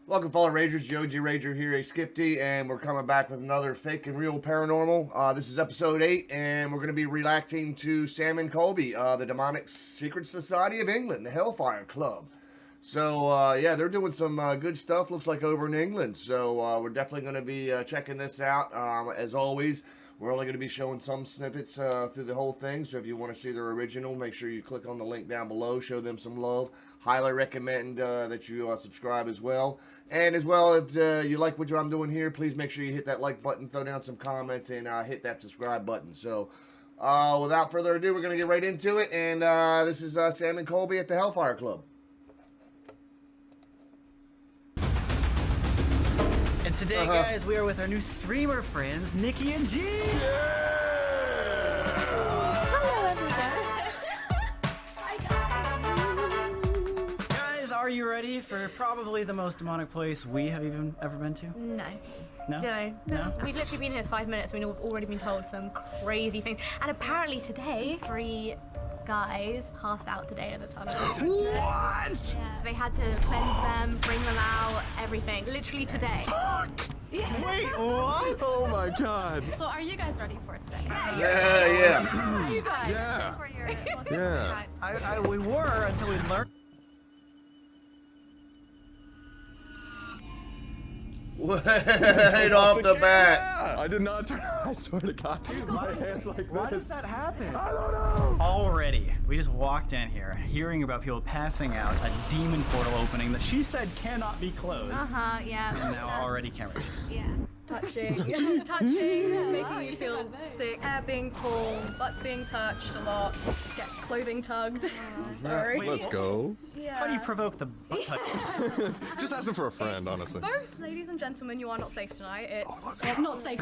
Welcome, fellow Ragers. Joe G. Rager here, a Skipty, and we're coming back with another fake and real paranormal. This is episode 8, and we're going to be reacting to Sam and Colby, the Demonic Secret Society of England, the Hellfire Club. So, yeah, they're doing some good stuff, looks like over in England. So, we're definitely going to be checking this out. As always, we're only going to be showing some snippets through the whole thing. So, if you want to see their original, make sure you click on the link down below, show them some love. Highly recommend that you subscribe as well. And as well, if you like what I'm doing here, please make sure you hit that like button, throw down some comments, and hit that subscribe button. So, without further ado, we're going to get right into it. And this is Sam and Colby at the Hellfire Club. And today, guys, we are with our new streamer friends, Nikki and G. Hello, everyone. Guys, are you ready for probably the most demonic place we have ever been to? No. No? No. We've literally been here 5 minutes. We've already been told some crazy things. And apparently today, 3 guys passed out today in a tunnel. What? Yeah. They had to cleanse them, bring them out, everything. Literally today. Fuck! Yeah. Wait, what? Oh my god. So are you guys ready for today? Yeah. You guys. Yeah. For your Yeah. We were until we learned. Right off the bat. Yeah. I did not turn. I swear to God. My hands like Why this. does that happen? I don't know. Already, we just walked in here hearing about people passing out, a demon portal opening that she said cannot be closed. Yeah. And now already camera issues. Yeah. touching, making you feel sick, hair being pulled, butts being touched a lot, get clothing tugged. Sorry. Wait, Let's go. Yeah. How do you provoke the butt touch? Just asking for a friend, honestly. Both, ladies and gentlemen, you are not safe tonight. It's not safe.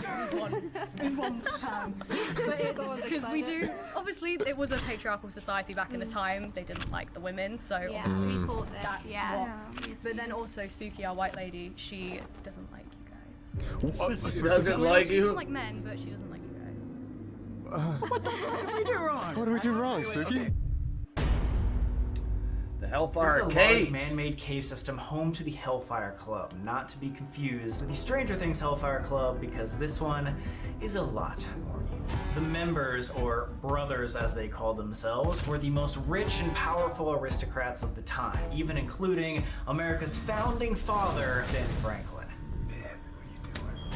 There's one term, but it's because we do. Obviously, it was a patriarchal society back in the time. They didn't like the women, so Yeah, obviously we thought this. that's Yeah. what. But then also Suki, our white lady, she doesn't like you guys. She doesn't like She you. doesn't like men, but she doesn't like you guys. What did we do wrong? What did we do wrong, Suki? Okay. The This Hellfire is a Cave. large man-made cave system home to the Hellfire Club, not to be confused with the Stranger Things Hellfire Club, because this one is a lot more evil. The members, or brothers as they called themselves, were the most rich and powerful aristocrats of the time, even including America's founding father, Ben Franklin.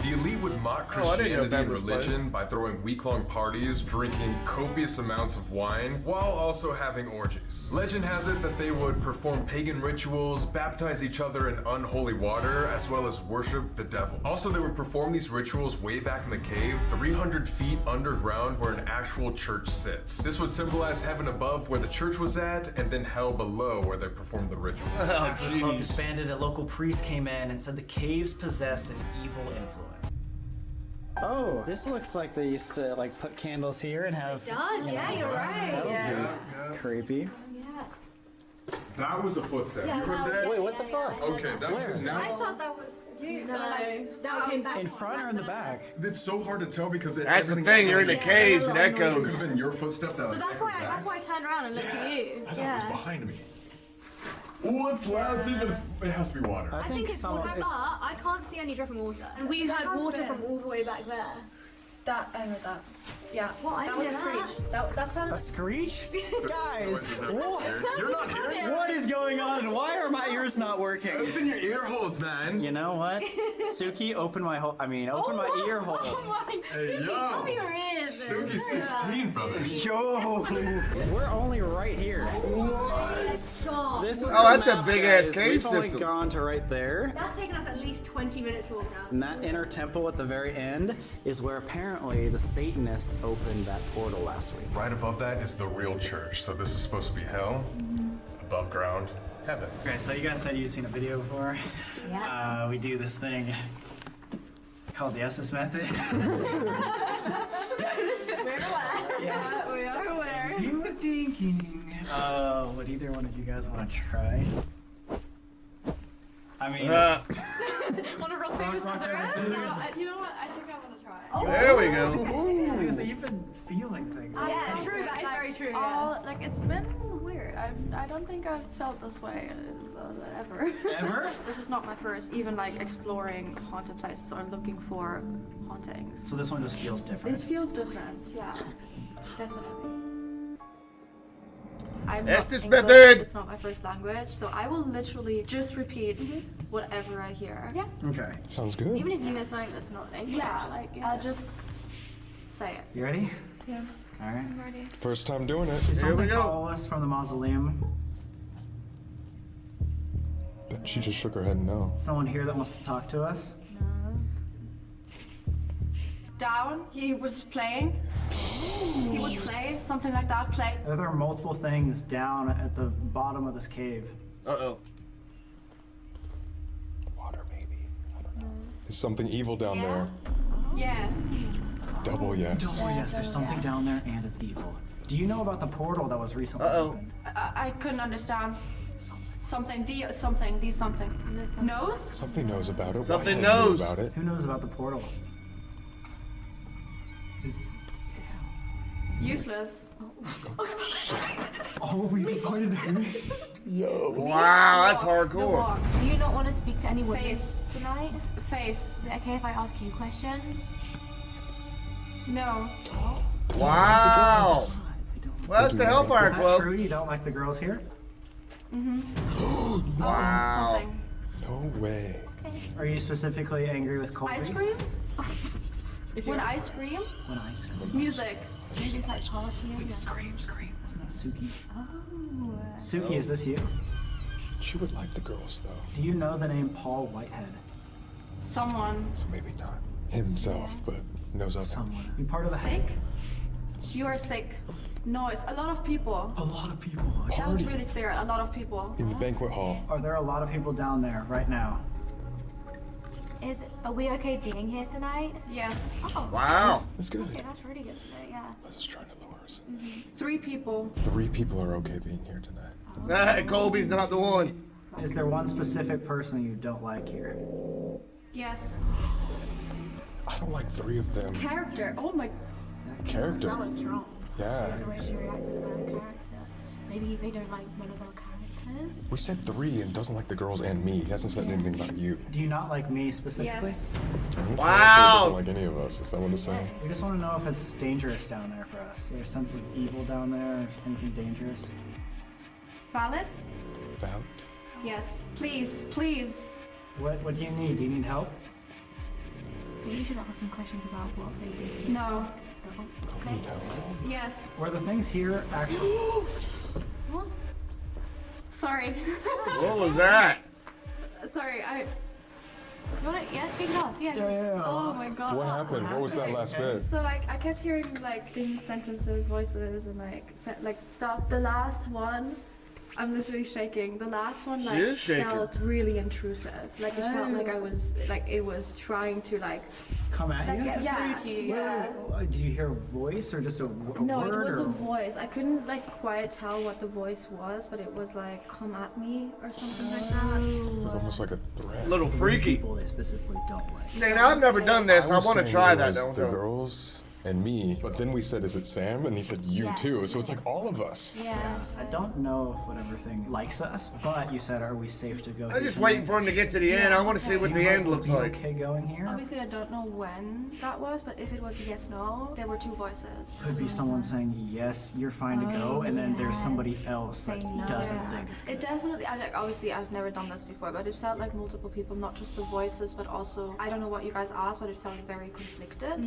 The elite would mock Oh, I didn't know Christianity that and was religion by throwing week-long parties, drinking copious amounts of wine, while also having orgies. Legend has it that they would perform pagan rituals, baptize each other in unholy water, as well as worship the devil. Also, they would perform these rituals way back in the cave, 300 feet underground where an actual church sits. This would symbolize heaven above where the church was at, and then hell below where they performed the rituals. Oh, After the club jeez. disbanded, a local priest came in and said the caves possessed an evil influence. Oh, this looks like they used to like put candles here and have. Does, yeah, you're right. Creepy. That was a footstep. You heard that? Wait, what the fuck? Okay, that was now. thought that was you. That came back. In front or in the back? It's so hard to tell because That's the thing, you're in the caves, it It could echoes. have been your footstep that. So that's why I turned around and looked at you. I thought it was behind me. Oh, it's loud. See, but it has to be water. I think it's some. water, It's, but I can't see any dripping water. And we had water from all the way back there. I heard that. Yeah. What? I That didn't was hear that. screech. That a sounded. screech? Guys, what? You're not hearing. What is going on? And why are my ears not working? Open your ear holes, man. You know what? Suki, open my hole. I mean, open my ear hole. Hey, Cover yo. your ears. Suki's 16, brother. Yo, we're only right here. Stop. This is Oh, the that's a map, big-ass guys. cave We've only system. gone to right there. That's taken us at least 20 minutes to walk out. And that inner temple at the very end is where apparently the Satanists opened that portal last week. Right above that is the real church. So this is supposed to be hell. Above ground, heaven. Okay, so you guys said you've seen a video before. Yeah. We do this thing called the SS method. We're aware. Yeah. We are aware. You were thinking, would either one of you guys want to try? I mean, Want to rock, paper, scissors? You know what? I think I want to try. There we go. so you've been feeling things. Yeah, true. That is very true. Oh, like it's been weird. I don't think I've felt this way ever. Ever? This is not my first, even like exploring haunted places or looking for hauntings. So this one just feels different. It feels different, yeah, definitely. I'm That's not this English, method. it's not my first language, so I will literally just repeat whatever I hear. Yeah. Okay. Sounds good. Even if you hear something that's not English, Yeah, like, I'll just say it. You ready? Yeah. All right. I'm ready. First time doing it. Did Here we something go. follow us from the mausoleum? She just shook her head no. Someone here that wants to talk to us? Down, he was playing. He would play, something like that, play. There are multiple things down at the bottom of this cave. Uh-oh. Water maybe. I don't know. Is something evil down there? Yes. Double yes. Oh yes, there's something down there and it's evil. Do you know about the portal that was recently Uh-oh. opened? I couldn't understand. Something. Nose? Something knows about it. Something Whitehead knows. knew about it. Who knows about the portal? Is... Useless. Oh, we pointed at her. Yo. Wow, that's The hardcore. walk. Do you not want to speak to anyone Face. tonight? Face. Is it okay if I ask you questions? No. Wow. They don't... Well, that's the Hellfire Is that Club. true? You don't like the girls here? Wow. Something. No way. Are you specifically angry with Colby? Ice cream? When I scream? When I said Music. Maybe it's like partying. Wait, scream. Wasn't that Suki? Oh. Suki, is this you? She would like the girls though. Do you know the name Paul Whitehead? Someone. So maybe not himself, but knows of him. Someone. You part of the Sick? You are sick. Noise. A lot of people. A lot of people. That was really clear. A lot of people. In the banquet hall. Are there a lot of people down there right now? Are we okay being here tonight? Yes. Oh. Wow. That's good. Okay, that's really good to know, yeah. Let's just try to lower us in there. 3 people. 3 people are okay being here tonight. Colby's not the one. Is there one specific person you don't like here? Yes. I don't like 3 of them. Character. Oh my. Character. That was strong. Yeah. The way she reacted to their character. Maybe they don't like one of our characters. We said 3 and doesn't like the girls and me. He hasn't said anything about you. Do you not like me specifically? Yes. Wow. Doesn't like any of us. Is that what it's saying? We just want to know if it's dangerous down there for us. Is there a sense of evil down there? Is anything dangerous? Valid? Valid? Yes. Please. Please. What do you need? Do you need help? Maybe you should ask some questions about what they do. No. Don't need help. Yes. Were the things here actually... Sorry. What was that? Sorry. You want it? Yeah, take it off. Yeah. Oh my god. What happened? What was that last bit? So like I kept hearing like things, sentences, voices, and like stuff. The last one, I'm literally shaking. The last one like is shaking. felt really intrusive. Like it felt like I was like it was trying to like Come at you? yeah. Wait, did you hear a voice or just a No, word? it was or... a voice. I couldn't like quite tell what the voice was, but it was like "come at me" or something like that. It was almost like a threat. Little freaky. People they specifically don't like. See, now I've never done this. I was want to saying try it that. was Don't the I? girls and me, but then we said, "Is it Sam?" And he said, "You Yeah. too." So it's like all of us. Yeah. I don't know if whatever thing likes us, but you said, are we safe to go? I'm just waiting for him to get to the end. I want to see what the end looks we'll be like. Okay going here? Obviously, I don't know when that was, but if it was yes, no, there were 2 voices. Could be someone saying, yes, you're fine to go, and then there's somebody else that Saying no. doesn't Yeah. think it's good. It definitely, obviously, I've never done this before, but it felt like multiple people, not just the voices, but also, I don't know what you guys asked, but it felt very conflicted,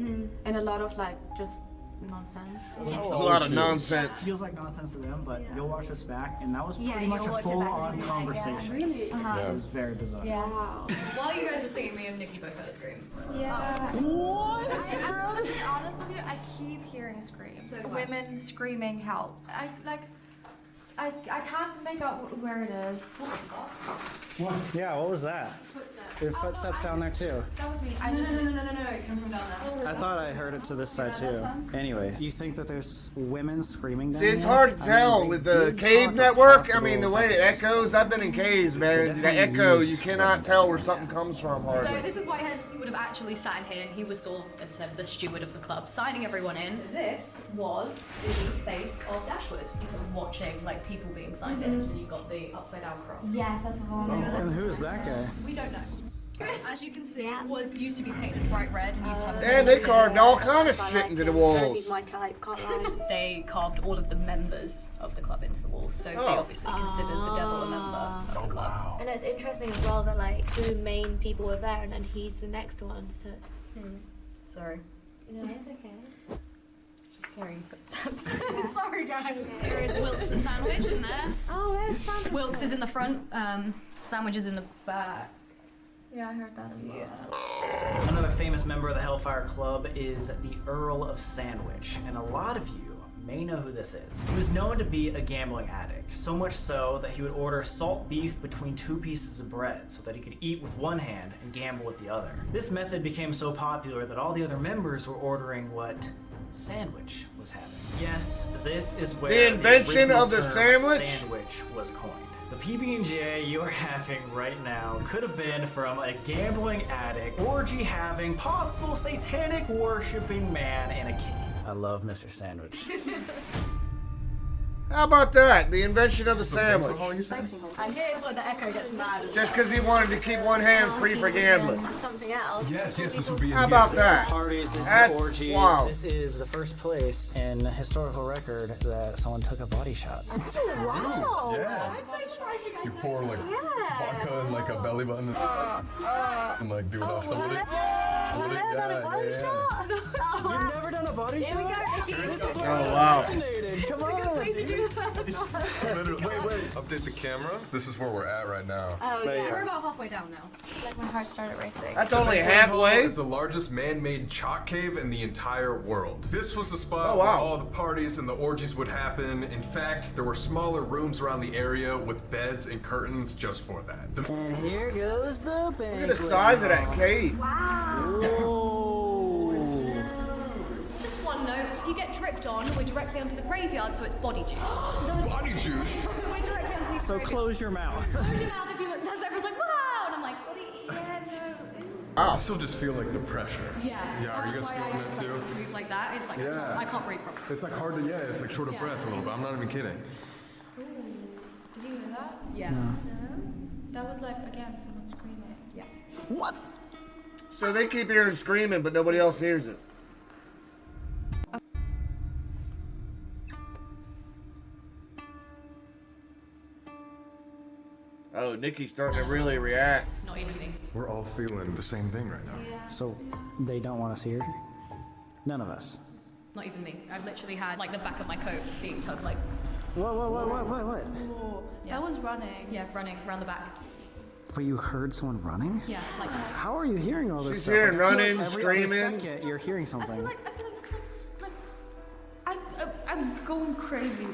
and a lot of like just nonsense. It's a lot of nonsense. Feels like nonsense to them, but you'll watch this back, and that was Yeah, pretty you'll much a watch it back full-on and you'll be like, yeah, conversation. Really? Yeah. It was very bizarre. Yeah. Wow. While you guys were singing, me and Nikki both heard a scream. Yeah. What? I'm to be honest with you, I keep hearing screams. So do I. Women screaming help. I can't make out where it is. Yeah, what was that? Footsteps. There's footsteps down there too. That was me. I just. No, it came from down there. I thought I heard it to this side too. Anyway, you think that there's women screaming down See, it's here? hard to I tell mean, with they the did cave talk of network. I mean, the possible way it sacrifices. echoes. I've been in caves, man. The definitely echo, used you cannot tell where something comes from So hardly. this is Whitehead's would have actually sat in here, and he was sort of, as I said, the steward of the club, signing everyone in. This was the face of Dashwood. He's sort of watching like people being signed in. You got the upside down cross. Yes, that's what I want. And who is that guy? We don't know. As you can see, it was used to be painted bright red and used to have. And they carved all kind of shit into the walls. My type, can't lie. They carved all of the members of the club into the walls, so they obviously considered the devil a member of the club. And it's interesting as well that like 2 main people were there, and then he's the next one. So. Sorry. No, it's okay. Just hearing footsteps. Sorry, guys. There is Wilkes and Sandwich in there. Oh, there's Sandwich. Wilkes is in the front. Sandwich is in the back. Yeah, I heard that as well. Another famous member of the Hellfire Club is the Earl of Sandwich, and a lot of you may know who this is. He was known to be a gambling addict, so much so that he would order salt beef between 2 pieces of bread so that he could eat with one hand and gamble with the other. This method became so popular that all the other members were ordering what Sandwich was having. Yes, this is where The invention original of the term sandwich? sandwich was coined. The PB&J you're having right now could have been from a gambling addict, orgy-having, possible satanic-worshipping man in a cave. I love Mr. Sandwich. How about that? The invention of the sandwich. And here's where the echo gets mad. Just because he wanted to keep one hand free for gambling. Something else. Yes, this would be. How about that? Parties, this That's is orgies. wild. This is the first place in historical record that someone took a body shot. Wow. Yeah. I'm so surprised you guys You know. pour like vodka in like a belly button and like do it off somebody. I've never done a body shot. You've never done a body Here we go, shot? Nikki. This is where Oh, it wow. originated. Come on. Literally, wait. Update the camera. This is where we're at right now. Oh, But yeah. yeah. We're about halfway down now. Like my heart started racing. That's only halfway. It's the largest man-made chalk cave in the entire world. This was the spot Oh, wow. where all the parties and the orgies would happen. In fact, there were smaller rooms around the area with beds and curtains just for that. And here goes the banquet. Look at the size of that cave. Just one note, if you get dripped on, we're directly onto the graveyard, so it's body juice. Body juice. We're directly onto the So graveyard. close your mouth. Close your mouth if you that's everyone's like, wow! And I'm like, I still just feel like the pressure. yeah. Yeah, are That's you guys why feeling I that just like too? move like that. It's like Yeah. I can't breathe properly. It's like hard to, it's like short of Yeah. breath a little bit. I'm not even kidding. Did you hear that? Yeah. That was like, again, someone screaming. Yeah. What? So they keep hearing screaming, but nobody else hears it. Oh, Nikki's starting to really react. Not even me. We're all feeling the same thing right now. So they don't want us here? None of us. Not even me. I've literally had like the back of my coat being tugged like What? That was running. yeah, running around the back. But you heard someone running? Yeah, like How are you hearing all this She's stuff? hearing I feel like running, every other screaming. second you're hearing I feel something. like I'm going crazy.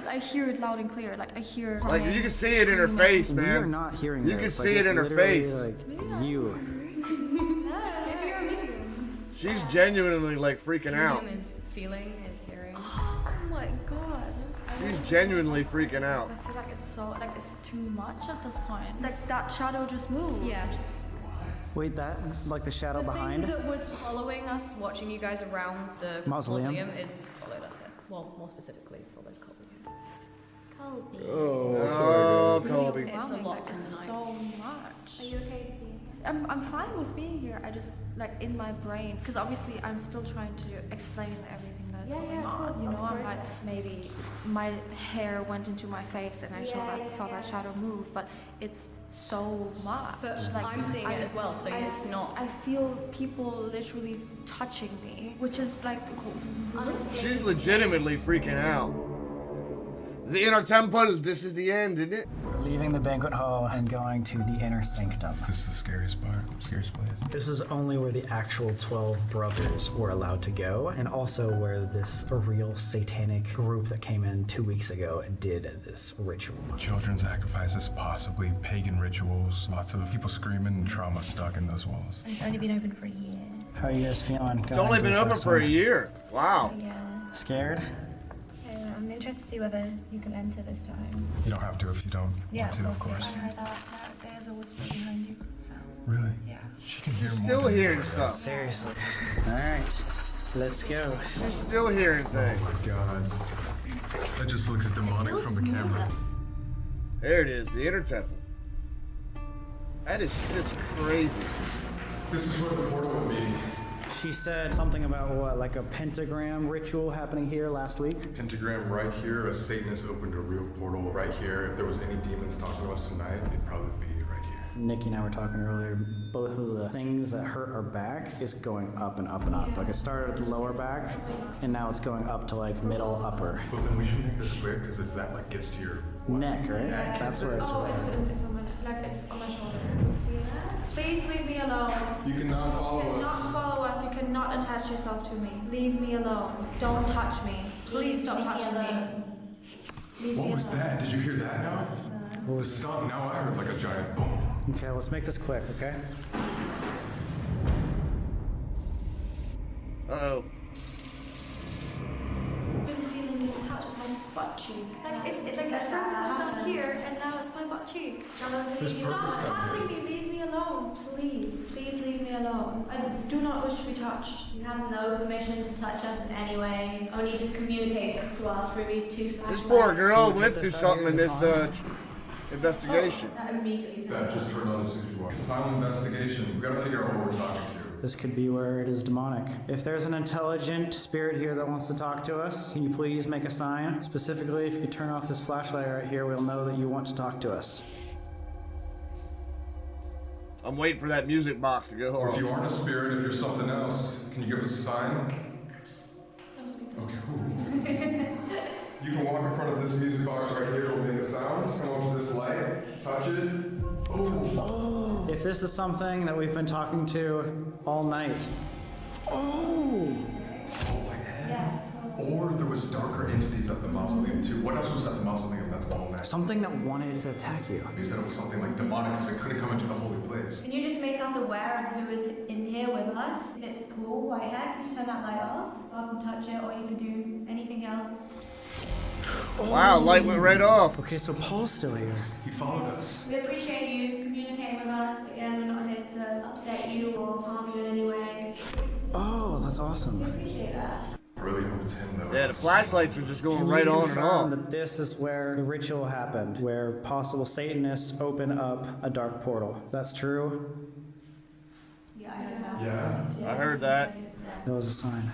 I hear it loud and clear. Like I hear. Like you can see it in her screaming. face, We are man. not hearing You this. can Like, see it it's in her literally, face. Like you. maybe you're a medium. She's genuinely like freaking out. Medium is feeling, is hearing. Oh my god. She's genuinely freaking out. I feel like it's so like it's too much at this point. Like that shadow just moved. Yeah. Wait, that like the shadow The behind? thing that was following us, watching you guys around the Mausoleum? is followed us here. Well, more specifically, followed Colby. Colby. Oh, Colby. It's a lot tonight. It's so much. Are you okay being I'm fine with being here. I just like in my brain because obviously I'm still trying to explain everything that is going of course, on. You of know, I'm course. like maybe my hair went into my face and I saw that shadow move, but it's so much. But like, I'm seeing it as well, so it's not. I feel people literally touching me, which is like She's legitimately freaking out. The inner temple. This is the end, isn't it? We're leaving the banquet hall and going to the inner sanctum. This is the scariest part, scariest place. This is only where the actual 12 brothers were allowed to go, and also where this real satanic group that came in 2 weeks ago did this ritual. Children sacrifices, possibly pagan rituals, lots of people screaming and trauma stuck in those walls. It's only been open for a year. How are you guys feeling? It's only been open for a year. Wow. Yeah. Scared? I'm interested to see whether you can enter this time. You don't have to if you don't Yeah, want to, we'll of see. course. I heard that there's a whisper behind you. So Really? yeah. She can hear Still more. hearing stuff. Seriously. Alright, let's go. She's still hearing things. Oh my god. That just looks demonic from the camera. There it is, the inner temple. That is just crazy. This is where the portal would be. She said something about what, like a pentagram ritual happening here last week? Pentagram right here. A Satanist opened a real portal right here. If there was any demons talking to us tonight, it'd probably be right here. Nikki and I were talking earlier. Both of the things that hurt our back is going up and up and up. Like it started at the lower back, and now it's going up to like middle, upper. Well, then we should make this quick, because if that like gets to your Neck, right? That's where it's. Oh, it's on my neck. Like it's on my shoulder. Please leave me alone. You cannot follow You cannot follow us. You cannot attach yourself to me. Leave me alone. Don't touch me. Please stop touching me. Leave What me was alone. that? Did you hear that now? The stomp. Now I heard like a giant boom. Okay, let's make this quick, okay? Uh-oh. I've been feeling it touch my butt cheek. Like at first it was down here, and now it's my butt cheek. Stop touching me. Leave me alone, please. Please leave me alone. I do not wish to be touched. You have no permission to touch us in any way. Only just communicate to us through these two flashlights. This poor girl went Put through this out something here in to this find. investigation. That immediately. That just turned on as soon as you walked. Final investigation. We gotta figure out what we're talking to. This could be where it is demonic. If there's an intelligent spirit here that wants to talk to us, can you please make a sign? Specifically, if you could turn off this flashlight right here, we'll know that you want to talk to us. I'm waiting for that music box to go Or if off. you aren't a spirit, if you're something else, can you give us a sign? Okay. Ooh. You can walk in front of this music box right here. It'll make a sound. Come up to this light. Touch it. Oh. If this is something that we've been talking to all night. Oh! Or there was darker entities at the mausoleum too. What else was at the mausoleum? That's all night. Something that wanted to attack you. They said it was something like demonic because it couldn't come into the holy place. Can you just make us aware of who is in here with us? If it's Paul Whitehead, can you turn that light off? I can touch it, or you can do anything else. Wow, light went right off. Okay, so Paul's still here. He followed us. We appreciate you communicating with us. Again, we're not here to upset you or harm you in any way. Oh, that's We awesome. appreciate that. I really hope it's him though. Yeah, the flashlights are just going Can right you on and confirm off. that this is where the ritual happened, where possible Satanists open up a dark portal? That's true? Yeah, I heard that. Yeah. I heard that. That was a sign.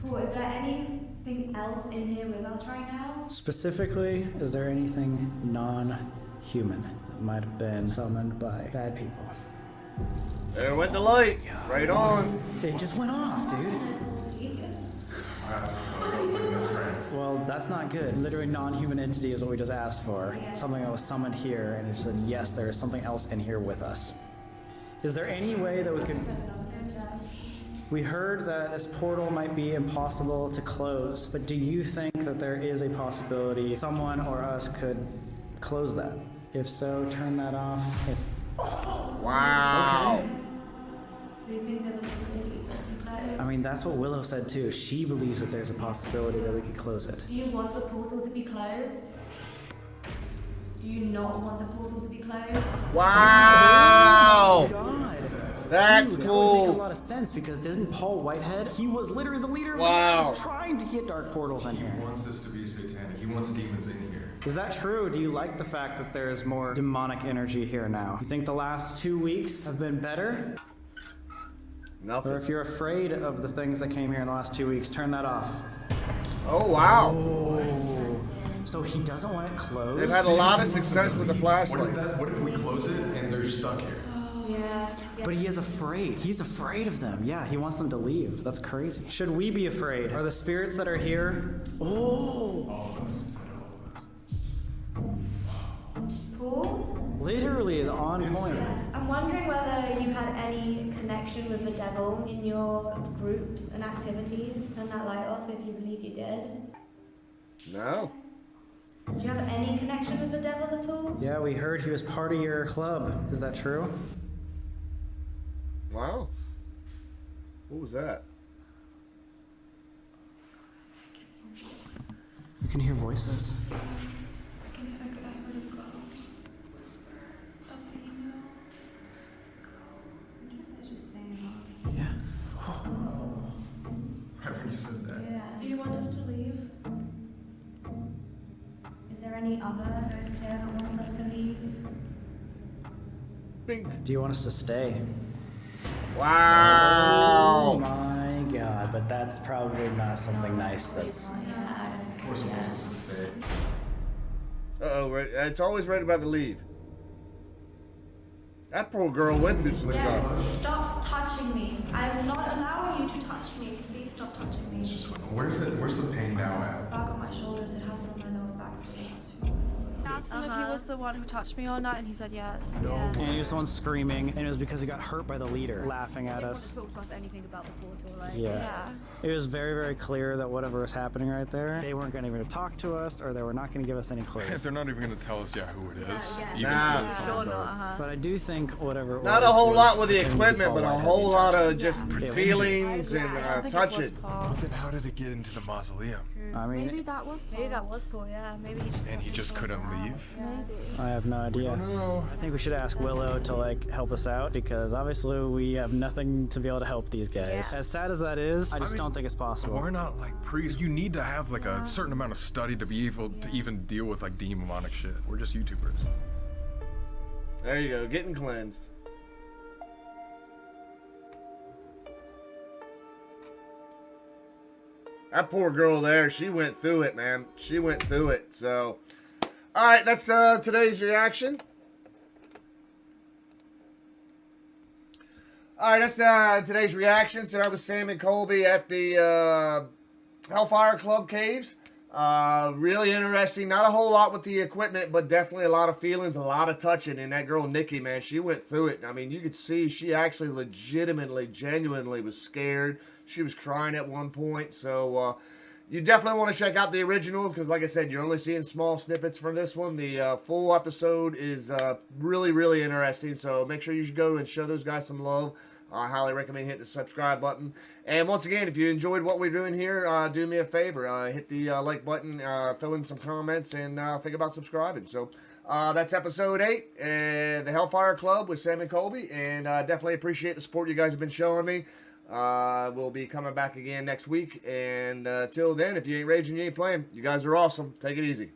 Paul, is there anything else in here with us right now? Specifically, is there anything non-human that might have been summoned by bad people? There went the light. Right on. It just went off, dude. I asked him if I was looking at friends. Well, that's not good. Literally non-human entity is what we just asked for. Something that was summoned here, and it just said, yes, there is something else in here with us. Is there any way that we could... We heard that this portal might be impossible to close, but do you think that there is a possibility someone or us could close that? If so, turn that off. If... Wow. Okay. Do you think there's a possibility for us to close? I mean, that's what Willow said too. She believes that there's a possibility that we could close it. Do you want the portal to be closed? Do you not want the portal to be closed? Wow. God! That's Dude, That would cool. make a lot of sense because isn't Paul Whitehead? He was literally the leader of Wow. the He's trying to get dark portals in here. He wants this to be satanic. He wants demons in here. Is that true? Do you like the fact that there's more demonic energy here now? You think the last 2 weeks have been better? Or Nothing. if you're afraid of the things that came here in the last 2 weeks, turn that off. Oh, wow. So he doesn't want it closed? They've had a lot of success with the flashlight. What if we close it and they're stuck here? Yeah. But he is afraid. He's afraid of them. Yeah, he wants them to leave. That's crazy. Should we be afraid? Are the spirits that are here? Oh! Paul? Literally on point. I'm wondering whether you had any connection with the devil in your groups and activities. Turn that light off if you believe you did. No. Do you have any connection with the devil at all? Yeah, we heard he was part of your club. Is that true? Wow. What was that? You can hear voices. Yeah. I think you said that. Yeah. Do you want us to leave? any other ghosts here that wants us to leave? Bing. Do you want us to stay? Oh Wow. my god, but that's probably not something nice. That's. We're supposed to stay. Uh-oh, it's always right about to leave. That poor girl went through some Yes, stuff. stop touching me. I'm not allowing you to touch me. Please stop touching me. Where's the pain now at? Back on my shoulders, it has been on my lower back for the last few minutes. Asked him if he was the one who touched me all night, and he said yes. And he was the one screaming, and it was because he got hurt by the leader, laughing at us. Talk to us anything about the portal, like. Yeah. It was very, very clear that whatever was happening right there, they weren't going to even talk to us, or they were not going to give us any clues. They're not even going to tell us who it is. Yeah. Even Nah. if it's Sure someone. not. But I do think whatever it Not was, a whole was lot with the pretending to be equipment, but Paul a White whole had lot the of just Yeah. feelings and I think it touching. was Paul. Then how did it get into the mausoleum? I mean, Maybe that was Paul. Maybe that was Paul, yeah. Maybe he just. And he just couldn't leave? Maybe. I have no idea. No. I think we should ask Willow to like help us out because obviously we have nothing to be able to help these guys. Yeah. As sad as that is, I just don't think it's possible. We're not like priests. You need to have like a certain amount of study to be able to even deal with like demonic shit. We're just YouTubers. There you go, getting cleansed. That poor girl there, she went through it, man. She went through it. So, all right, that's today's reaction. All right, that's today's reaction. So that was Sam and Colby at the Hellfire Club caves. Really interesting. Not a whole lot with the equipment, but definitely a lot of feelings, a lot of touching. And that girl, Nikki, man, she went through it. I mean, you could see she actually legitimately, genuinely was scared. She was crying at one point. So, you definitely want to check out the original because, like I said, you're only seeing small snippets from this one. The full episode is really, really interesting. So make sure you should go and show those guys some love. I highly recommend hitting the subscribe button. And once again, if you enjoyed what we're doing here, do me a favor. Hit the like button, fill in some comments, and think about subscribing. So that's episode 8, the Hellfire Club with Sam and Colby. And definitely appreciate the support you guys have been showing me. We'll be coming back again next week. And till then, if you ain't raging, you ain't playing. You guys are awesome. Take it easy.